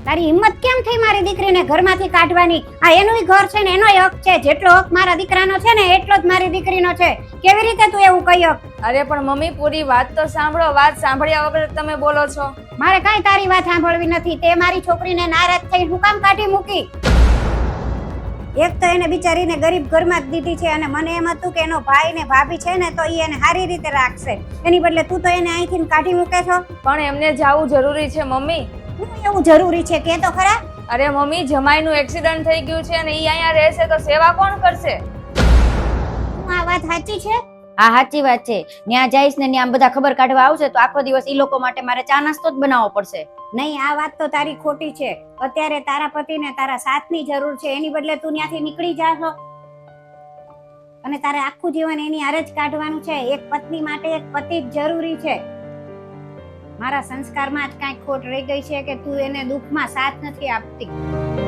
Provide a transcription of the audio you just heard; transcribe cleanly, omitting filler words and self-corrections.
તારી હિંમત કેમ થઈ મારી દીકરીને ઘરમાંથી કાઢવાની? આ એનુંય ઘર છે ને એનોય હક છે. જેટલો હક મારા દીકરાનો છે ને એટલો જ મારી દીકરીનો છે. કેવી રીતે તું એવું કહી હક? અરે પણ મમ્મી પૂરી વાત તો સાંભળો. વાત સાંભળ્યા વગર તમે બોલો છો. મારે કાંઈ તારી વાત સાંભળવી નથી. તે મારી છોકરીને નારાજ થઈ હું કામ કાઢી મૂકી? એક તો એને બિચારીને ગરીબ ઘરમાં જ દીધી છે અને મને એમ હતું કે એનો ભાઈ ને ભાભી છે ને તો એ એને સારી રીતે રાખશે. એની બદલે તું તો એને અહીંથી કાઢી મૂકે છો. પણ એમને જાવું જરૂરી છે મમ્મી. શું એવું જરૂરી છે કે તો ખરા? અરે મમ્મી જમાઈનું એક્સિડન્ટ થઈ ગયું છે અને ઈ અહીંયા રહેશે તો સેવા કોણ કરશે? શું આ વાત સાચી છે? આ સાચી વાત છે. ત્યાં જઈશ ને ત્યાં બધા ખબર કાઢવા આવશે તો આખો દિવસ ઈ લોકો માટે મારે ચા નાસ્તો જ બનાવવો પડશે. નહીં, આ વાત તો તારી ખોટી છે. અત્યારે તારા પતિને તારા સાથની જરૂર છે. એની બદલે તું ત્યાંથી નીકળી જાશો અને તારે આખું જીવન એની હારે જ કાઢવાનું છે. એક પત્ની માટે એક પતિ જ જરૂરી છે. મારા સંસ્કારમાં જ કાંઈ ખોટ રહી ગઈ છે કે તું એને દુઃખમાં સાથ નથી આપતી.